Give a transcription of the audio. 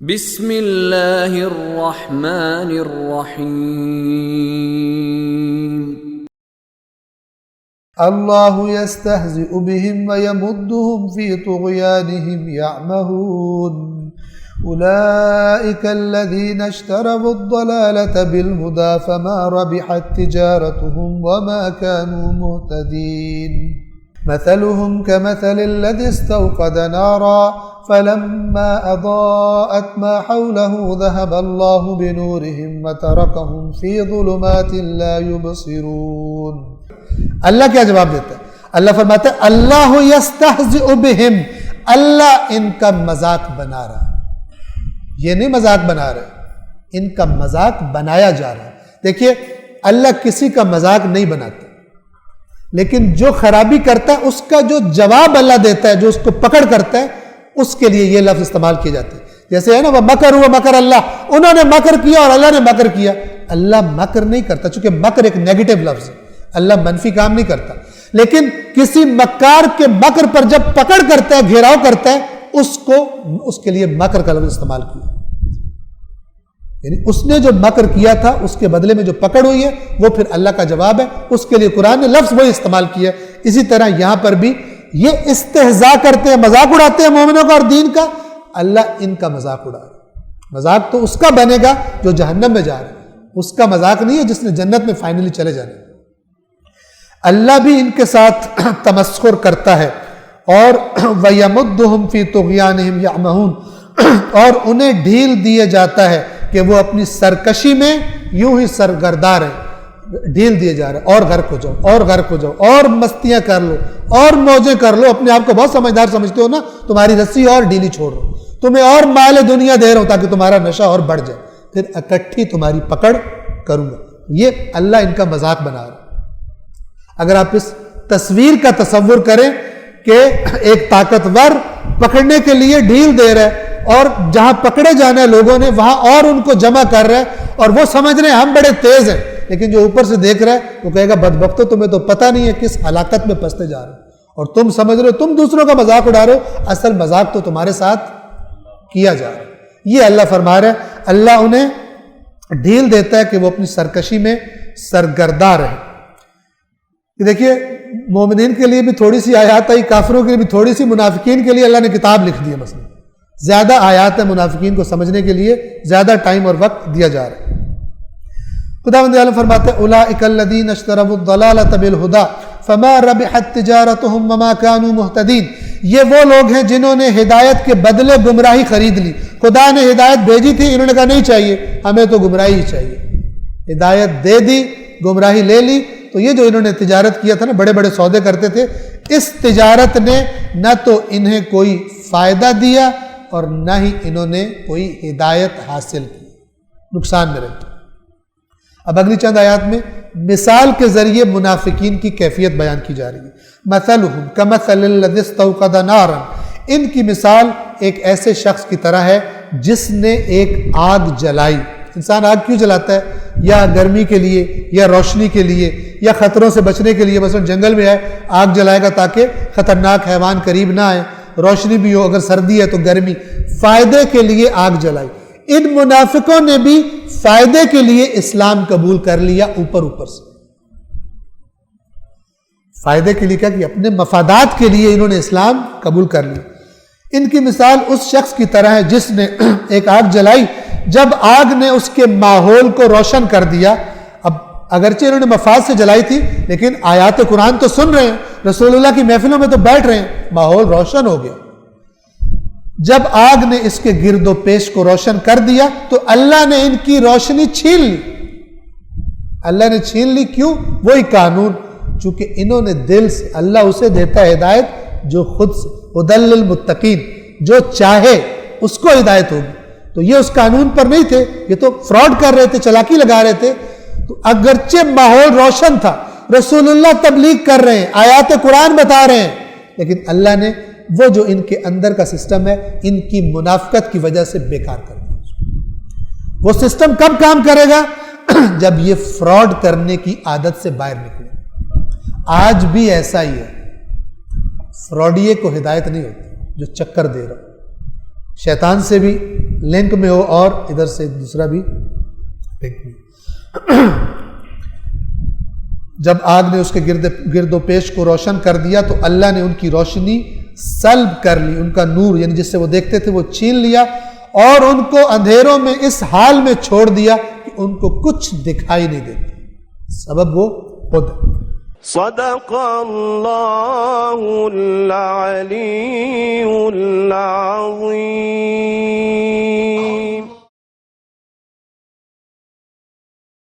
بسم اللہ الرحمن الرحیم اللہ یستہزئ بہم ویمدہم فی طغیانہم یعمہون اولئک الذین اشتروا الضلالة بالہدى فما ربحت تجارتہم وما كانوا مہتدین مثلهم كمثل الذي استوقد نارا فلما أضاءت ما حوله ذهب الله بنورهم وتركهم في ظلمات لا يبصرون. اللہ کیا جواب دیتا ہے؟ اللہ فرماتا ہے اللہ یستہزئ بہم، اللہ ان کا مذاق بنا رہا ہے. یہ نہیں مذاق بنا رہے، ان کا مذاق بنایا جا رہا ہے. دیکھیے اللہ کسی کا مذاق نہیں بناتا، لیکن جو خرابی کرتا ہے اس کا جو جواب اللہ دیتا ہے، جو اس کو پکڑ کرتا ہے، اس کے لیے یہ لفظ استعمال کیے جاتے ہیں. جیسے ہے نا وہ مکر ہوا مکر اللہ، انہوں نے مکر کیا اور اللہ نے مکر کیا. اللہ مکر نہیں کرتا، چونکہ مکر ایک نیگیٹو لفظ ہے، اللہ منفی کام نہیں کرتا. لیکن کسی مکار کے مکر پر جب پکڑ کرتا ہے، گھیراؤ کرتا ہے، اس کے لیے مکر کا لفظ استعمال کیا. یعنی اس نے جو مکر کیا تھا اس کے بدلے میں جو پکڑ ہوئی ہے وہ پھر اللہ کا جواب ہے، اس کے لیے قرآن نے لفظ وہی استعمال کیا. اسی طرح یہاں پر بھی یہ استہزاء کرتے ہیں، مذاق اڑاتے ہیں مومنوں کا اور دین کا. اللہ ان کا مذاق اڑا رہا ہے. مذاق تو اس کا بنے گا جو جہنم میں جا رہا ہے، اس کا مذاق نہیں ہے جس نے جنت میں فائنلی چلے جانے. اللہ بھی ان کے ساتھ تمسخر کرتا ہے. اور وَيَمُدُّهُمْ فِي طُغْيَانِهِمْ يَعْمَهُونَ، اور انہیں ڈھیل دیے جاتا ہے کہ وہ اپنی سرکشی میں یوں ہی سرگردار ہیں. ڈھیل دیے جا رہے ہیں، اور گھر کو جاؤ اور گھر کو جاؤ اور مستیاں کر لو اور موجیں کر لو. اپنے آپ کو بہت سمجھدار سمجھتے ہو نا، تمہاری رسی اور ڈھیلی چھوڑو، تمہیں اور مال دنیا دے رہا ہوں تاکہ تمہارا نشہ اور بڑھ جائے، پھر اکٹھی تمہاری پکڑ کروں گا. یہ اللہ ان کا مذاق بنا رہا ہے. اگر آپ اس تصویر کا تصور کریں کہ ایک طاقتور پکڑنے کے لیے ڈھیل دے رہا ہے اور جہاں پکڑے جانا ہے لوگوں نے وہاں اور ان کو جمع کر رہا ہے، اور وہ سمجھ رہے ہیں ہم بڑے تیز ہیں، لیکن جو اوپر سے دیکھ رہا ہے وہ کہے گا بدبختو، تمہیں تو پتہ نہیں ہے کس ہلاکت میں پھنستے جا رہے ہو، اور تم سمجھ رہے ہو تم دوسروں کا مذاق اڑا رہے ہو، اصل مذاق تو تمہارے ساتھ کیا جا رہا ہے. یہ اللہ فرما رہا ہے اللہ انہیں ڈھیل دیتا ہے کہ وہ اپنی سرکشی میں سرگرداں رہے. دیکھیے مومنین کے لیے بھی تھوڑی سی آیات آئی، کافروں کے لیے بھی تھوڑی سی، منافقین کے لیے اللہ نے کتاب لکھ دی ہے. مثلا زیادہ آیات ہے منافقین کو سمجھنے کے لیے، زیادہ ٹائم اور وقت دیا جا رہا ہے. خداوند عالم فرماتے ہیں اولئک الذین اشتروا الضلالۃ بالہدی فما ربحت تجارتہم وما كانوا مہتدین. یہ وہ لوگ ہیں جنہوں نے ہدایت کے بدلے گمراہی خرید لی. خدا نے ہدایت بھیجی تھی، انہوں نے کہا نہیں چاہیے، ہمیں تو گمراہی ہی چاہیے. ہدایت دے دی، گمراہی لے لی. تو یہ جو انہوں نے تجارت کیا تھا نا، بڑے بڑے سودے کرتے تھے، اس تجارت نے نہ تو انہیں کوئی فائدہ دیا اور نہ ہی انہوں نے کوئی ہدایت حاصل کی، نقصان میں رہے. اب اگلی چند آیات میں مثال کے ذریعے منافقین کی کیفیت بیان کی جا رہی ہے. مثلهم كمثل الذي استوقد نارا، ان کی مثال ایک ایسے شخص کی طرح ہے جس نے ایک آگ جلائی. انسان آگ کیوں جلاتا ہے؟ یا گرمی کے لیے، یا روشنی کے لیے، یا خطروں سے بچنے کے لیے. مثلا جنگل میں ہے، آگ جلائے گا تاکہ خطرناک حیوان قریب نہ آئے، روشنی بھی ہو، اگر سردی ہے تو گرمی، فائدے کے لیے آگ جلائی. ان منافقوں نے بھی فائدے کے لیے اسلام قبول کر لیا، اوپر سے فائدے کے لیے کیا کہ اپنے مفادات کے لیے انہوں نے اسلام قبول کر لیا. ان کی مثال اس شخص کی طرح ہے جس نے ایک آگ جلائی، جب آگ نے اس کے ماحول کو روشن کر دیا. اب اگرچہ انہوں نے مفاد سے جلائی تھی، لیکن آیات قرآن تو سن رہے ہیں، رسول اللہ کی محفلوں میں تو بیٹھ رہے ہیں، ماحول روشن ہو گیا. جب آگ نے اس کے گرد و پیش کو روشن کر دیا تو اللہ نے ان کی روشنی چھین لی. اللہ نے چھین لی کیوں؟ وہی قانون، چونکہ انہوں نے دل سے، اللہ اسے دیتا ہے ہدایت جو خود سے، ہدی للمتقین، جو چاہے اس کو ہدایت ہوگی. تو یہ اس قانون پر نہیں تھے، یہ تو فراڈ کر رہے تھے، چلاکی لگا رہے تھے. تو اگرچہ ماحول روشن تھا، رسول اللہ تبلیغ کر رہے ہیں، آیات قرآن بتا رہے ہیں، لیکن اللہ نے وہ جو ان کے اندر کا سسٹم ہے ان کی منافقت کی وجہ سے بیکار کر دیا. وہ سسٹم کب کام کرے گا؟ جب یہ فراڈ کرنے کی عادت سے باہر نکلے. آج بھی ایسا ہی ہے، فراڈیے کو ہدایت نہیں ہوتی جو چکر دے رہا. شیطان سے بھی لنک میں ہو اور ادھر سے دوسرا بھی لنک میں. جب آگ نے اس کے گرد و پیش کو روشن کر دیا تو اللہ نے ان کی روشنی سلب کر لی, ان کا نور یعنی جس سے وہ دیکھتے تھے وہ چھین لیا, اور ان کو اندھیروں میں اس حال میں چھوڑ دیا کہ ان کو کچھ دکھائی نہیں دیتا. سبب وہ خود ہے. صدق اللہ العلی العظیم.